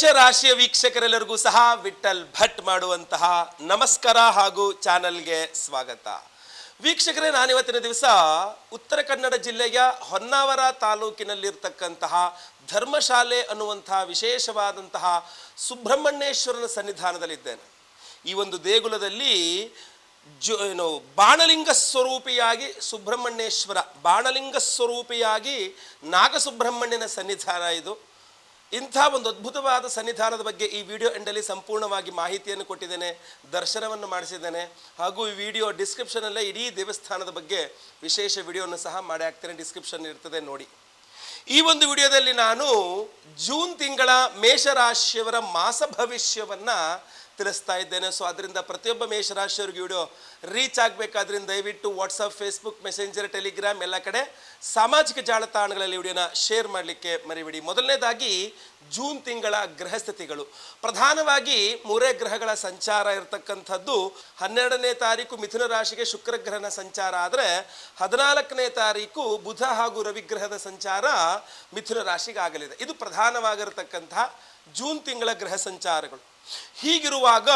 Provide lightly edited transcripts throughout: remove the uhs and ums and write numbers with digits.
ಮೇಷರಾಶಿಯ ವೀಕ್ಷಕರೆಲ್ಲರಿಗೂ ಸಹ ವಿಠಲ್ ಭಟ್ ಮಾಡುವಂತಹ ನಮಸ್ಕಾರ ಹಾಗೂ ಚಾನಲ್ಗೆ ಸ್ವಾಗತ. ವೀಕ್ಷಕರೇ, ನಾನಿವತ್ತಿನ ದಿವಸ ಉತ್ತರ ಕನ್ನಡ ಜಿಲ್ಲೆಯ ಹೊನ್ನಾವರ ತಾಲೂಕಿನಲ್ಲಿರ್ತಕ್ಕಂತಹ ಧರ್ಮಶಾಲೆ ಅನ್ನುವಂತಹ ವಿಶೇಷವಾದಂತಹ ಸುಬ್ರಹ್ಮಣ್ಯೇಶ್ವರನ ಸನ್ನಿಧಾನದಲ್ಲಿದ್ದೇನೆ. ಈ ಒಂದು ದೇಗುಲದಲ್ಲಿ ಬಾಣಲಿಂಗ ಸ್ವರೂಪಿಯಾಗಿ ಸುಬ್ರಹ್ಮಣ್ಯೇಶ್ವರ, ಬಾಣಲಿಂಗ ಸ್ವರೂಪಿಯಾಗಿ ನಾಗಸುಬ್ರಹ್ಮಣ್ಯನ ಸನ್ನಿಧಾನ ಇದು. ಇಂಥ ಒಂದು ಅದ್ಭುತವಾದ ಸನ್ನಿಧಾನದ ಬಗ್ಗೆ ಈ ವಿಡಿಯೋ ಎಂಡಲ್ಲಿ ಸಂಪೂರ್ಣವಾಗಿ ಮಾಹಿತಿಯನ್ನು ಕೊಟ್ಟಿದ್ದೇನೆ, ದರ್ಶನವನ್ನು ಮಾಡಿಸಿದ್ದೇನೆ. ಹಾಗೂ ಈ ವಿಡಿಯೋ ಡಿಸ್ಕ್ರಿಪ್ಷನಲ್ಲೇ ಇಡೀ ದೇವಸ್ಥಾನದ ಬಗ್ಗೆ ವಿಶೇಷ ವಿಡಿಯೋವನ್ನು ಸಹ ಮಾಡಿ ಹಾಕ್ತೇನೆ, ಡಿಸ್ಕ್ರಿಪ್ಷನ್ ಇರ್ತದೆ ನೋಡಿ. ಈ ಒಂದು ವಿಡಿಯೋದಲ್ಲಿ ನಾನು ಜೂನ್ ತಿಂಗಳ ಮೇಷರಾಶಿಯವರ ಮಾಸ ಭವಿಷ್ಯವನ್ನು ತಿಳಿಸ್ತಾ ಇದ್ದೇನೆ. ಸೊ ಅದರಿಂದ ಪ್ರತಿಯೊಬ್ಬ ಮೇಷರಾಶಿಯವರಿಗೆ ವಿಡಿಯೋ ರೀಚ್ ಆಗಬೇಕಾದ್ರಿಂದ ದಯವಿಟ್ಟು ವಾಟ್ಸಪ್, ಫೇಸ್ಬುಕ್, ಮೆಸೆಂಜರ್, ಟೆಲಿಗ್ರಾಮ್ ಎಲ್ಲ ಕಡೆ ಸಾಮಾಜಿಕ ಜಾಲತಾಣಗಳಲ್ಲಿ ವಿಡಿಯೋನ ಶೇರ್ ಮಾಡಲಿಕ್ಕೆ ಮರಿಬೇಡಿ. ಮೊದಲನೇದಾಗಿ ಜೂನ್ ತಿಂಗಳ ಗ್ರಹಸ್ಥಿತಿಗಳು. ಪ್ರಧಾನವಾಗಿ ಮೂರೇ ಗ್ರಹಗಳ ಸಂಚಾರ ಇರತಕ್ಕಂಥದ್ದು. 12ನೇ ತಾರೀಕು ಮಿಥುನ ರಾಶಿಗೆ ಶುಕ್ರ ಗ್ರಹನ ಸಂಚಾರ ಆದರೆ 14ನೇ ತಾರೀಕು ಬುಧ ಹಾಗೂ ರವಿಗ್ರಹದ ಸಂಚಾರ ಮಿಥುನ ರಾಶಿಗೆ ಆಗಲಿದೆ. ಇದು ಪ್ರಧಾನವಾಗಿರತಕ್ಕಂತಹ ಜೂನ್ ತಿಂಗಳ ಗ್ರಹ ಸಂಚಾರಗಳು. ಹೀಗಿರುವಾಗ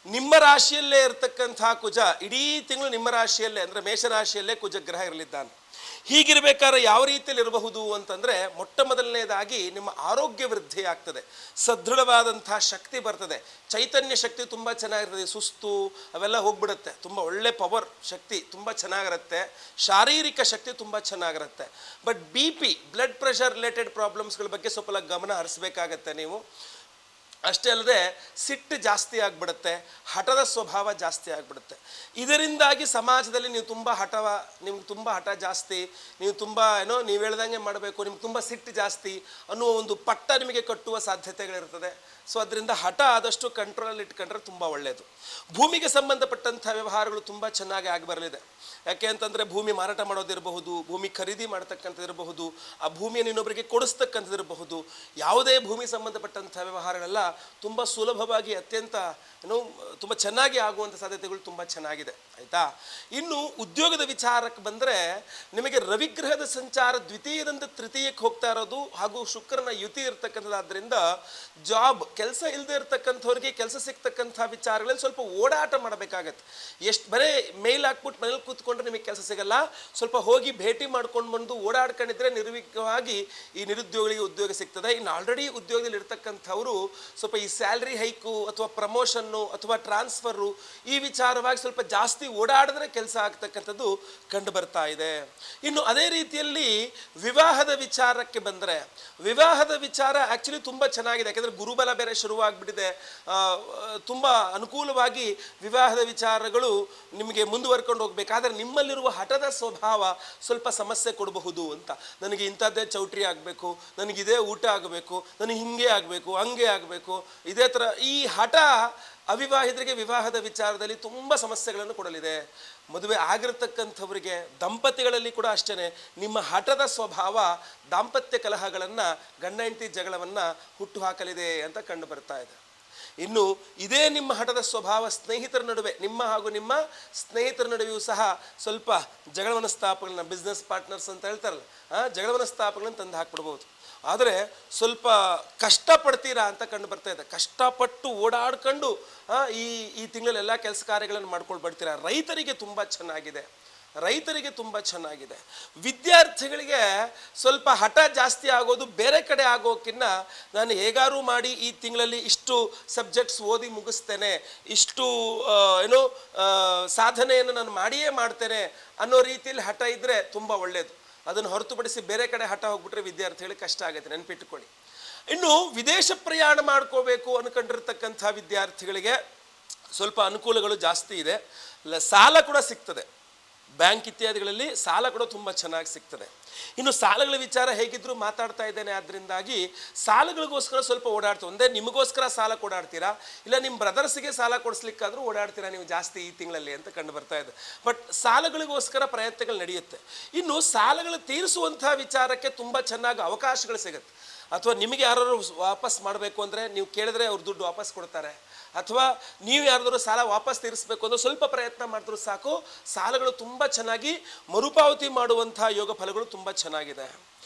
ನಿಮ್ಮ ರಾಶಿಯಲ್ಲೇ ಇರತಕ್ಕಂತಹ ಕುಜ ಇಡೀ ತಿಂಗಳು ನಿಮ್ಮ ರಾಶಿಯಲ್ಲೇ ಅಂದರೆ ಮೇಷರಾಶಿಯಲ್ಲೇ ಕುಜ ಗ್ರಹ ಇರಲಿದ್ದಾನೆ. ಹೀಗಿರಬೇಕಾದ್ರೆ ಯಾವ ರೀತಿಯಲ್ಲಿ ಇರಬಹುದು ಅಂತಂದರೆ, ಮೊಟ್ಟ ಮೊದಲನೇದಾಗಿ ನಿಮ್ಮ ಆರೋಗ್ಯ ವೃದ್ಧಿ ಆಗ್ತದೆ, ಸದೃಢವಾದಂತಹ ಶಕ್ತಿ ಬರ್ತದೆ, ಚೈತನ್ಯ ಶಕ್ತಿ ತುಂಬ ಚೆನ್ನಾಗಿರ್ತದೆ, ಸುಸ್ತು ಅವೆಲ್ಲ ಹೋಗ್ಬಿಡುತ್ತೆ, ತುಂಬ ಒಳ್ಳೆ ಪವರ್ ಶಕ್ತಿ ತುಂಬ ಚೆನ್ನಾಗಿರುತ್ತೆ, ಶಾರೀರಿಕ ಶಕ್ತಿ ತುಂಬ ಚೆನ್ನಾಗಿರುತ್ತೆ. But BP blood pressure related ಪ್ರಾಬ್ಲಮ್ಸ್ಗಳ ಬಗ್ಗೆ ಸ್ವಲ್ಪ ಗಮನ ಹರಿಸ್ಬೇಕಾಗತ್ತೆ ನೀವು. ಅಷ್ಟೇ ಅಲ್ಲದೆ ಸಿಟ್ಟು ಜಾಸ್ತಿ ಆಗಿಬಿಡುತ್ತೆ, ಹಠದ ಸ್ವಭಾವ ಜಾಸ್ತಿ ಆಗಿಬಿಡುತ್ತೆ. ಇದರಿಂದಾಗಿ ಸಮಾಜದಲ್ಲಿ ನೀವು ನಿಮ್ಗೆ ತುಂಬ ಹಠ ಜಾಸ್ತಿ, ನೀವು ತುಂಬ ನೀವು ಹೇಳ್ದಂಗೆ ಮಾಡಬೇಕು, ನಿಮ್ಗೆ ತುಂಬ ಸಿಟ್ಟು ಜಾಸ್ತಿ ಅನ್ನುವ ಒಂದು ಪಟ್ಟ ನಿಮಗೆ ಕಟ್ಟುವ ಸಾಧ್ಯತೆಗಳಿರ್ತದೆ. ಸೊ ಅದರಿಂದ ಹಠ ಆದಷ್ಟು ಕಂಟ್ರೋಲಲ್ಲಿ ಇಟ್ಕೊಂಡ್ರೆ ತುಂಬ ಒಳ್ಳೆಯದು. ಭೂಮಿಗೆ ಸಂಬಂಧಪಟ್ಟಂಥ ವ್ಯವಹಾರಗಳು ತುಂಬ ಚೆನ್ನಾಗಿ ಆಗಿ ಬರಲಿದೆ. ಯಾಕೆ ಅಂತಂದರೆ ಭೂಮಿ ಮಾರಾಟ ಮಾಡೋದಿರಬಹುದು, ಭೂಮಿ ಖರೀದಿ ಮಾಡ್ತಕ್ಕಂಥದ್ದಿರಬಹುದು, ಆ ಭೂಮಿಯನ್ನು ಇನ್ನೊಬ್ಬರಿಗೆ ಕೊಡಿಸ್ತಕ್ಕಂಥದ್ದಿರಬಹುದು. ಯಾವುದೇ ಭೂಮಿ ಸಂಬಂಧಪಟ್ಟಂಥ ವ್ಯವಹಾರಗಳೆಲ್ಲ ತುಂಬ ಸುಲಭವಾಗಿ ಅತ್ಯಂತ ತುಂಬ ಚೆನ್ನಾಗಿ ಆಗುವಂಥ ಸಾಧ್ಯತೆಗಳು ತುಂಬ ಚೆನ್ನಾಗಿದೆ, ಆಯಿತಾ. ಇನ್ನು ಉದ್ಯೋಗದ ವಿಚಾರಕ್ಕೆ ಬಂದರೆ, ನಿಮಗೆ ರವಿಗ್ರಹದ ಸಂಚಾರ ದ್ವಿತೀಯದಿಂದ ತೃತೀಯಕ್ಕೆ ಹೋಗ್ತಾ ಇರೋದು ಹಾಗೂ ಶುಕ್ರನ ಯುತಿ ಇರ್ತಕ್ಕಂಥದ್ದಾದ್ದರಿಂದ ಜಾಬ್, ಕೆಲಸ ಇಲ್ಲದೆ ಇರ್ತಕ್ಕಂಥವ್ರಿಗೆ ಕೆಲಸ ಸಿಗ್ತಕ್ಕಂಥ ವಿಚಾರಗಳಲ್ಲಿ ಸ್ವಲ್ಪ ಓಡಾಟ ಮಾಡಬೇಕಾಗತ್ತೆ. ಎಷ್ಟು ಬರೀ ಮೇಲ್ ಹಾಕ್ಬಿಟ್ಟು ಮನೇಲಿ ಕೂತ್ಕೊಂಡ್ರೆ ನಿಮಗೆ ಕೆಲಸ ಸಿಗಲ್ಲ. ಸ್ವಲ್ಪ ಹೋಗಿ ಭೇಟಿ ಮಾಡ್ಕೊಂಡು ಬಂದು ಓಡಾಡ್ಕೊಂಡಿದ್ರೆ ನಿರ್ವಿಘ್ನವಾಗಿ ಈ ನಿರುದ್ಯೋಗಿಗಳಿಗೆ ಉದ್ಯೋಗ ಸಿಗ್ತದೆ. ಇನ್ನು ಆಲ್ರೆಡಿ ಉದ್ಯೋಗದಲ್ಲಿ ಇರ್ತಕ್ಕಂಥವರು ಸ್ವಲ್ಪ ಈ ಸ್ಯಾಲ್ರಿ ಹೈಕು ಅಥವಾ ಪ್ರಮೋಷನ್ನು ಅಥವಾ ಟ್ರಾನ್ಸ್ಫರು ಈ ವಿಚಾರವಾಗಿ ಸ್ವಲ್ಪ ಜಾಸ್ತಿ ಓಡಾಡಿದ್ರೆ ಕೆಲಸ ಆಗ್ತಕ್ಕಂಥದ್ದು ಕಂಡು ಬರ್ತಾ ಇದೆ. ಇನ್ನು ಅದೇ ರೀತಿಯಲ್ಲಿ ವಿವಾಹದ ವಿಚಾರಕ್ಕೆ ಬಂದರೆ, ವಿವಾಹದ ವಿಚಾರ ಆ್ಯಕ್ಚುಲಿ ತುಂಬ ಚೆನ್ನಾಗಿದೆ. ಯಾಕೆಂದರೆ ಗುರುಬಲ ಬೇರೆ ಶುರುವಾಗ್ಬಿಟ್ಟಿದೆ. ತುಂಬ ಅನುಕೂಲವಾಗಿ ವಿವಾಹದ ವಿಚಾರಗಳು ನಿಮಗೆ ಮುಂದುವರ್ಕೊಂಡು ಹೋಗ್ಬೇಕಾದ್ರೆ ನಿಮ್ಮಲ್ಲಿರುವ ಹಠದ ಸ್ವಭಾವ ಸ್ವಲ್ಪ ಸಮಸ್ಯೆ ಕೊಡಬಹುದು ಅಂತ. ನನಗೆ ಇಂಥದ್ದೇ ಚೌಟ್ರಿ ಆಗಬೇಕು, ನನಗಿದೇ ಊಟ ಆಗಬೇಕು, ನನಗೆ ಹಿಂಗೆ ಆಗಬೇಕು, ಹಂಗೆ ಆಗಬೇಕು, ಇದೇ ಥರ ಈ ಹಠ ಅವಿವಾಹಿತರಿಗೆ ವಿವಾಹದ ವಿಚಾರದಲ್ಲಿ ತುಂಬ ಸಮಸ್ಯೆಗಳನ್ನು ಕೊಡಲಿದೆ. ಮದುವೆ ಆಗಿರತಕ್ಕಂಥವರಿಗೆ, ದಂಪತಿಗಳಲ್ಲಿ ಕೂಡ ಅಷ್ಟೇ, ನಿಮ್ಮ ಹಠದ ಸ್ವಭಾವ ದಾಂಪತ್ಯ ಕಲಹಗಳನ್ನು, ಗಂಡ ಹೆಂಡತಿ ಜಗಳವನ್ನು ಹುಟ್ಟು ಹಾಕಲಿದೆ ಅಂತ ಕಂಡು ಬರ್ತಾ ಇದೆ. ಇನ್ನು ಇದೇ ನಿಮ್ಮ ಹಠದ ಸ್ವಭಾವ ಸ್ನೇಹಿತರ ನಡುವೆ, ನಿಮ್ಮ ಹಾಗೂ ನಿಮ್ಮ ಸ್ನೇಹಿತರ ನಡುವೆಯೂ ಸಹ ಸ್ವಲ್ಪ ಜಗಳ ಮನಸ್ತಾಪಗಳನ್ನ, ಬಿಸ್ನೆಸ್ ಪಾರ್ಟ್ನರ್ಸ್ ಅಂತ ಹೇಳ್ತಾರಲ್ಲ, ಜಗಳ ಮನಸ್ತಾಪಗಳನ್ನು ತಂದು ಹಾಕ್ಬಿಡ್ಬೋದು. ಆದರೆ ಸ್ವಲ್ಪ ಕಷ್ಟಪಡ್ತೀರಾ ಅಂತ ಕಂಡು ಬರ್ತಾ ಇದೆ. ಕಷ್ಟಪಟ್ಟು ಓಡಾಡ್ಕೊಂಡು ಈ ತಿಂಗಳಲ್ಲೆಲ್ಲ ಕೆಲಸ ಕಾರ್ಯಗಳನ್ನು ಮಾಡ್ಕೊಂಡು ಬರ್ತೀರಾ. ರೈತರಿಗೆ ತುಂಬ ಚೆನ್ನಾಗಿದೆ, ರೈತರಿಗೆ ತುಂಬ ಚೆನ್ನಾಗಿದೆ. ವಿದ್ಯಾರ್ಥಿಗಳಿಗೆ ಸ್ವಲ್ಪ ಹಠ ಜಾಸ್ತಿ ಆಗೋದು ಬೇರೆ ಕಡೆ ಆಗೋಕ್ಕಿಂತ, ನಾನು ಹೇಗಾರು ಮಾಡಿ ಈ ತಿಂಗಳಲ್ಲಿ ಇಷ್ಟು ಸಬ್ಜೆಕ್ಟ್ಸ್ ಓದಿ ಮುಗಿಸ್ತೇನೆ, ಇಷ್ಟು ಸಾಧನೆಯನ್ನು ನಾನು ಮಾಡಿಯೇ ಮಾಡ್ತೇನೆ ಅನ್ನೋ ರೀತಿಯಲ್ಲಿ ಹಠ ಇದ್ದರೆ ತುಂಬ ಒಳ್ಳೆಯದು. ಅದನ್ನು ಹೊರತುಪಡಿಸಿ ಬೇರೆ ಕಡೆ ಹಠ ಹೋಗ್ಬಿಟ್ರೆ ವಿದ್ಯಾರ್ಥಿಗಳಿಗೆ ಕಷ್ಟ ಆಗುತ್ತೆ, ನೆನಪಿಟ್ಟುಕೊಳ್ಳಿ. ಇನ್ನು ವಿದೇಶ ಪ್ರಯಾಣ ಮಾಡ್ಕೋಬೇಕು ಅಂದ್ಕೊಂಡಿರ್ತಕ್ಕಂಥ ವಿದ್ಯಾರ್ಥಿಗಳಿಗೆ ಸ್ವಲ್ಪ ಅನುಕೂಲಗಳು ಜಾಸ್ತಿ ಇದೆ. ಸಾಲ ಕೂಡ ಸಿಗ್ತದೆ, ಬ್ಯಾಂಕ್ ಇತ್ಯಾದಿಗಳಲ್ಲಿ ಸಾಲ ಕೂಡ ತುಂಬ ಚೆನ್ನಾಗಿ ಸಿಗ್ತದೆ. ಇನ್ನು ಸಾಲಗಳ ವಿಚಾರ ಹೇಗಿದ್ದರೂ ಮಾತಾಡ್ತಾ ಇದ್ದೇನೆ, ಅದರಿಂದಾಗಿ ಸಾಲಗಳಿಗೋಸ್ಕರ ಸ್ವಲ್ಪ ಓಡಾಡ್ತೀವಿ. ಒಂದೇ ನಿಮಗೋಸ್ಕರ ಸಾಲ ಕೊಡಾಡ್ತೀರಾ, ಇಲ್ಲ ನಿಮ್ಮ ಬ್ರದರ್ಸಿಗೆ ಸಾಲ ಕೊಡಿಸ್ಲಿಕ್ಕಾದರೂ ಓಡಾಡ್ತೀರಾ ನೀವು ಜಾಸ್ತಿ ಈ ತಿಂಗಳಲ್ಲಿ ಅಂತ ಕಂಡು ಬರ್ತಾ ಇದೆ. ಬಟ್ ಸಾಲಗಳಿಗೋಸ್ಕರ ಪ್ರಯತ್ನಗಳು ನಡೆಯುತ್ತೆ. ಇನ್ನು ಸಾಲಗಳು ತೀರಿಸುವಂಥ ವಿಚಾರಕ್ಕೆ ತುಂಬ ಚೆನ್ನಾಗಿ ಅವಕಾಶಗಳು ಸಿಗುತ್ತೆ. ಅಥವಾ ನಿಮಗೆ ಯಾರು ವಾಪಸ್ ಮಾಡಬೇಕು ಅಂದರೆ ನೀವು ಕೇಳಿದ್ರೆ ಅವ್ರು ದುಡ್ಡು ವಾಪಸ್ ಕೊಡ್ತಾರೆ, ಅಥವಾ ನೀವು ಯಾರಾದರೂ ಸಾಲ ವಾಪಸ್ ತೀರಿಸಬೇಕು ಅಂದರೆ ಸ್ವಲ್ಪ ಪ್ರಯತ್ನ ಮಾಡಿದ್ರೂ ಸಾಕು, ಸಾಲಗಳು ತುಂಬ ಚೆನ್ನಾಗಿ ಮರುಪಾವತಿ ಮಾಡುವಂಥ ಯೋಗ ಫಲಗಳು ತುಂಬ ಚೆನ್ನಾಗಿದೆ.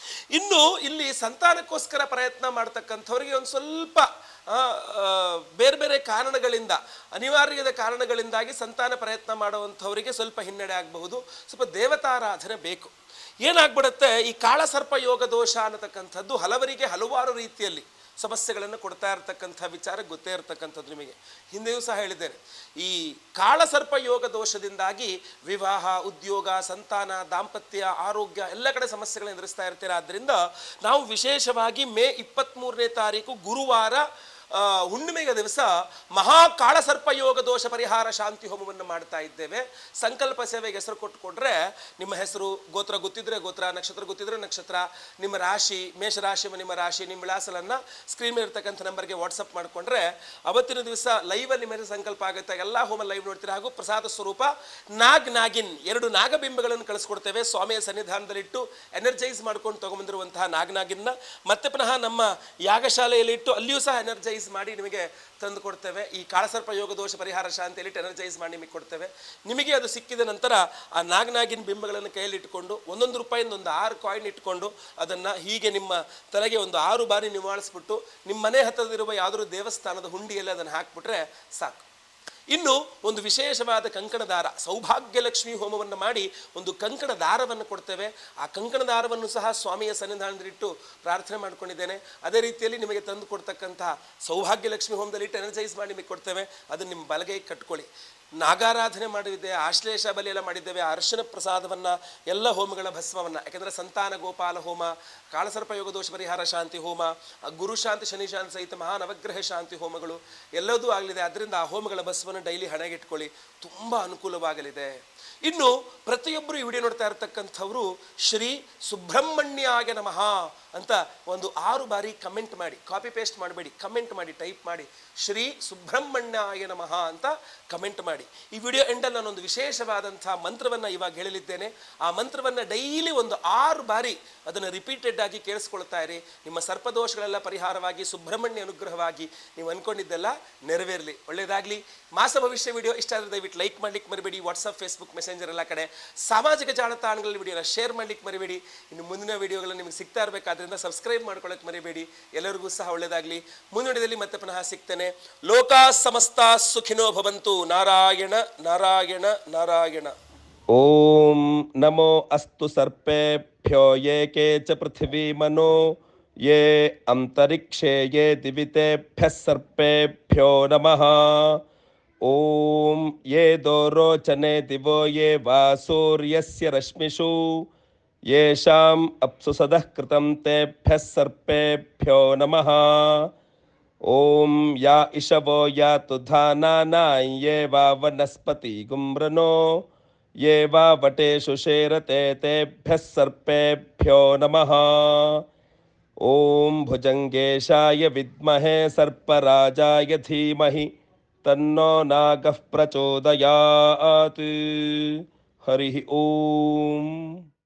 ಇನ್ನು ಇಲ್ಲಿ ಸಂತಾನಕ್ಕೋಸ್ಕರ ಪ್ರಯತ್ನ ಮಾಡ್ತಕ್ಕಂಥವ್ರಿಗೆ ಒಂದು ಸ್ವಲ್ಪ ಬೇರೆ ಬೇರೆ ಕಾರಣಗಳಿಂದ, ಅನಿವಾರ್ಯದ ಕಾರಣಗಳಿಂದಾಗಿ ಸಂತಾನ ಪ್ರಯತ್ನ ಮಾಡುವಂಥವರಿಗೆ ಸ್ವಲ್ಪ ಹಿನ್ನಡೆ ಆಗಬಹುದು. ಸ್ವಲ್ಪ ದೇವತಾರಾಧನೆ ಬೇಕು. ಏನಾಗ್ಬಿಡುತ್ತೆ, ಈ ಕಾಳಸರ್ಪ ಯೋಗ ದೋಷ ಅನ್ನತಕ್ಕಂಥದ್ದು ಹಲವರಿಗೆ ಹಲವಾರು ರೀತಿಯಲ್ಲಿ ಸಮಸ್ಯೆಗಳನ್ನು ಕೊಡ್ತಾ ಇರತಕ್ಕಂಥ ವಿಚಾರ ಗೊತ್ತೇ ಇರತಕ್ಕಂಥದ್ದು. ನಿಮಗೆ ಹಿಂದೆಯೂ ಸಹ ಹೇಳಿದ್ದೇನೆ, ಈ ಕಾಳಸರ್ಪ ಯೋಗ ದೋಷದಿಂದಾಗಿ ವಿವಾಹ, ಉದ್ಯೋಗ, ಸಂತಾನ, ದಾಂಪತ್ಯ, ಆರೋಗ್ಯ ಎಲ್ಲ ಕಡೆ ಸಮಸ್ಯೆಗಳನ್ನು ಎದುರಿಸ್ತಾ ಇರ್ತೀರ. ಆದ್ದರಿಂದ ನಾವು ವಿಶೇಷವಾಗಿ ಮೇ 23ನೇ ತಾರೀಕು ಗುರುವಾರ ಹುಣ್ಣಿಮೆಯ ದಿವಸ ಮಹಾಕಾಳಸರ್ಪ ಯೋಗ ದೋಷ ಪರಿಹಾರ ಶಾಂತಿ ಹೋಮವನ್ನು ಮಾಡ್ತಾ ಇದ್ದೇವೆ. ಸಂಕಲ್ಪ ಸೇವೆಗೆ ಹೆಸರು ಕೊಟ್ಟುಕೊಂಡ್ರೆ ನಿಮ್ಮ ಹೆಸರು, ಗೋತ್ರ ಗೊತ್ತಿದ್ರೆ ಗೋತ್ರ, ನಕ್ಷತ್ರ ಗೊತ್ತಿದ್ರೆ ನಕ್ಷತ್ರ, ನಿಮ್ಮ ರಾಶಿ, ಮೇಷರಾಶಿ ನಿಮ್ಮ ರಾಶಿ, ನಿಮ್ಮ ವಿಳಾಸಲನ್ನು ಸ್ಕ್ರೀನ್ ಮೇಲೆ ಇರ್ತಕ್ಕಂಥ ನಂಬರ್ಗೆ ವಾಟ್ಸಪ್ ಮಾಡಿಕೊಂಡ್ರೆ ಅವತ್ತಿನ ದಿವಸ ಲೈವಲ್ಲಿ ನಿಮ್ಮ ಹೆಸರು ಸಂಕಲ್ಪ ಆಗುತ್ತೆ. ಎಲ್ಲ ಹೋಮ ಲೈವ್ ನೋಡ್ತೀರಾ. ಹಾಗೂ ಪ್ರಸಾದ ಸ್ವರೂಪ ನಾಗಿನ್ 2 ನಾಗಬಿಂಬಗಳನ್ನು ಕಳಿಸ್ಕೊಡ್ತೇವೆ. ಸ್ವಾಮಿಯ ಸನ್ನಿಧಾನದಲ್ಲಿಟ್ಟು ಎನರ್ಜೈಸ್ ಮಾಡ್ಕೊಂಡು ತೊಗೊಂಬಂದಿರುವಂತಹ ನಾಗಿನ್ನ ಮತ್ತೆ ಪುನಃ ನಮ್ಮ ಯಾಗಶಾಲೆಯಲ್ಲಿ ಇಟ್ಟು ಅಲ್ಲಿಯೂ ಸಹ ಎನರ್ಜೈಸ್ ಮಾಡಿ ನಿಮಗೆ ತಂದು ಕೊಡ್ತೇವೆ. ಈ ಕಾಳಸರ್ಪ ಯೋಗ ದೋಷ ಪರಿಹಾರ ಶಾಂತಿಯಲ್ಲಿ ಎನರ್ಜೈಸ್ ಮಾಡಿ ನಿಮಗೆ ಕೊಡ್ತೇವೆ. ನಿಮಗೆ ಅದು ಸಿಕ್ಕಿದ ನಂತರ ಆ ನಾಗಿನ ಬಿಂಬಗಳನ್ನು ಕೈಯಲ್ಲಿ ಇಟ್ಕೊಂಡು ಒಂದೊಂದು ರೂಪಾಯಿಂದ ಒಂದು 6 ಕಾಯಿನ್ ಇಟ್ಕೊಂಡು ಅದನ್ನು ಹೀಗೆ ನಿಮ್ಮ ತಲೆಗೆ ಒಂದು 6 ಬಾರಿ ನಿವಾಳಿಸ್ಬಿಟ್ಟು ನಿಮ್ಮ ಮನೆ ಹತ್ತಿರದಿರುವ ಯಾವುದಾದ್ರೂ ದೇವಸ್ಥಾನದ ಹುಂಡಿಯಲ್ಲಿ ಅದನ್ನು ಹಾಕ್ಬಿಟ್ರೆ ಸಾಕು. ಇನ್ನು ಒಂದು ವಿಶೇಷವಾದ ಕಂಕಣ ದಾರ, ಸೌಭಾಗ್ಯಲಕ್ಷ್ಮಿ ಹೋಮವನ್ನು ಮಾಡಿ ಒಂದು ಕಂಕಣ ದಾರವನ್ನು ಕೊಡ್ತೇವೆ. ಆ ಕಂಕಣ ದಾರವನ್ನು ಸಹ ಸ್ವಾಮಿಯ ಸನ್ನಿಧಾನದಲ್ಲಿಟ್ಟು ಪ್ರಾರ್ಥನೆ ಮಾಡ್ಕೊಂಡಿದ್ದೇನೆ. ಅದೇ ರೀತಿಯಲ್ಲಿ ನಿಮಗೆ ತಂದು ಕೊಡ್ತಕ್ಕಂತಹ ಸೌಭಾಗ್ಯಲಕ್ಷ್ಮಿ ಹೋಮದಲ್ಲಿಟ್ಟು ಎನರ್ಜೈಸ್ ಮಾಡಿ ನಿಮಗೆ ಕೊಡ್ತೇವೆ. ಅದನ್ನು ನಿಮ್ಮ ಬಲಗೈ ಕಟ್ಕೊಳ್ಳಿ. ನಾಗಾರಾಧನೆ ಮಾಡಿದ್ದೇವೆ, ಆಶ್ಲೇಷ ಬಲಿ ಎಲ್ಲ ಮಾಡಿದ್ದೇವೆ. ಅರ್ಶನ ಪ್ರಸಾದವನ್ನು, ಎಲ್ಲ ಹೋಮಗಳ ಭಸ್ಮವನ್ನು, ಯಾಕೆಂದರೆ ಸಂತಾನ ಗೋಪಾಲ ಹೋಮ, ಕಾಳಸರ್ಪ ಯೋಗ ದೋಷ ಪರಿಹಾರ ಶಾಂತಿ ಹೋಮ, ಗುರು ಶಾಂತಿ ಶನಿ ಶಾಂತಿ ಸಹಿತ ಮಹಾನವಗ್ರಹ ಶಾಂತಿ ಹೋಮಗಳು ಎಲ್ಲದೂ ಆಗಲಿದೆ. ಅದರಿಂದ ಆ ಹೋಮಗಳ ಭಸ್ಮವನ್ನು ಡೈಲಿ ಹಣೆಗಿಟ್ಕೊಳ್ಳಿ, ತುಂಬ ಅನುಕೂಲವಾಗಲಿದೆ. ಇನ್ನು ಪ್ರತಿಯೊಬ್ಬರು ಈ ವಿಡಿಯೋ ನೋಡ್ತಾ ಇರತಕ್ಕಂಥವರು ಶ್ರೀ ಸುಬ್ರಹ್ಮಣ್ಯಾಯ ನಮಃ ಅಂತ ಒಂದು 6 ಬಾರಿ ಕಮೆಂಟ್ ಮಾಡಿ, ಕಾಪಿ ಪೇಸ್ಟ್ ಮಾಡಬೇಡಿ, ಕಮೆಂಟ್ ಮಾಡಿ, ಟೈಪ್ ಮಾಡಿ, ಶ್ರೀ ಸುಬ್ರಹ್ಮಣ್ಯಾಯ ನಮಃ ಅಂತ ಕಮೆಂಟ್ ಮಾಡಿ. ಈ ವಿಡಿಯೋ ಎಂಡಲ್ಲಿ ನಾನೊಂದು ವಿಶೇಷವಾದಂಥ ಮಂತ್ರವನ್ನು ಇವಾಗ ಹೇಳಲಿದ್ದೇನೆ. ಆ ಮಂತ್ರವನ್ನು ಡೈಲಿ ಒಂದು 6 ಬಾರಿ ಅದನ್ನು ರಿಪೀಟೆಡ್ ಆಗಿ ಕೇಳಿಸ್ಕೊಳ್ತಾ ಇರಿ. ನಿಮ್ಮ ಸರ್ಪದೋಷಗಳೆಲ್ಲ ಪರಿಹಾರವಾಗಿ, ಸುಬ್ರಹ್ಮಣ್ಯ ಅನುಗ್ರಹವಾಗಿ ನೀವು ಅಂದ್ಕೊಂಡಿದ್ದೆಲ್ಲ ನೆರವೇರಲಿ. ಒಳ್ಳೆಯದಾಗಲಿ. ಮಾಸ ಭವಿಷ್ಯ ವಿಡಿಯೋ ಇಷ್ಟ ಆದರೆ ದಯವಿಟ್ಟು ಲೈಕ್ ಮಾಡ್ಲಿಕ್ಕೆ ಮರಿಬೇಡಿ. ವಾಟ್ಸಪ್, ಫೇಸ್ಬುಕ್, ಮೆಸೆಂಜರ್ ಎಲ್ಲ ಕಡೆ ಸಾಮಾಜಿಕ ಜಾಲತಾಣಗಳಲ್ಲಿ ವಿಡಿಯೋನ ಶೇರ್ ಮಾಡ್ಲಿಕ್ಕೆ ಮರಿಬೇಡಿ. ಇನ್ನು ಮುಂದಿನ ವಿಡಿಯೋಗಳು ನಿಮಗೆ ಸಿಗ್ತಾ ಇರಬೇಕಾದ್ರಿಂದ ಸಬ್ಸ್ಕ್ರೈಬ್ ಮಾಡ್ಕೊಳ್ಳೋಕೆ ಮರಿಬೇಡಿ. ಎಲ್ಲರಿಗೂ ಸಹ ಒಳ್ಳೆಯದಾಗಲಿ. ಮುಂದಿನದಲ್ಲಿ ಮತ್ತೆ ಪುನಃ ಸಿಗ್ತೇನೆ. ಲೋಕಾ ಸಮಸ್ತ ಸುಖಿನೋ ಭವಂತು. ನಾರಾಯಣ ನಾರಾಯಣ ನಾರಾಯಣ. ಓಂ ನಮೋ ಅಸ್ತು ಸರ್ಪೇಭ್ಯೋ ಏಕೆ ಚ ಪೃಥಿವೀ ಮನೋ ಯೇ ಅಂತರಿಕ್ಷೇ ಯೇ ದಿವಿತೇಭ್ಯಃ ಸರ್ಪೇಭ್ಯೋ ನಮಃ. ಓಂ ಯೇ ದೋರೋಚನೆ ದಿವೋ ಯೇ ವಾ ಸೂರ್ಯಸ್ಯ ರಶ್ಮಿಷು ಯೇಷಾಂ ಅಪ್ಸು ಸದಃ ಕೃತಂ ತೇಭ್ಯಃ ಸರ್ಪೇಭ್ಯೋ ನಮಃ. ಓಂ ಯಾ ಇಷವೋ ಯಾತು ಧಾನಾನಾಂ ಯೇ ವಾ ವನಸ್ಪತಿ ಗುಮ್ರನೋ ಯೇ ವಾ ವಟೇಷು ಶೇರತೆ ತೇಭ್ಯಃ ಸರ್ಪೇಭ್ಯೋ ನಮಃ. ಓಂ ಭುಜಂಗೇಶಾಯ ವಿದ್ಮಹೇ ಸರ್ಪರಾಜಾಯ ಧೀಮಹಿ ತನ್ನೋ ನಾಗಃ ಪ್ರಚೋದಯಾತ್. ಹರಿ ಓಂ.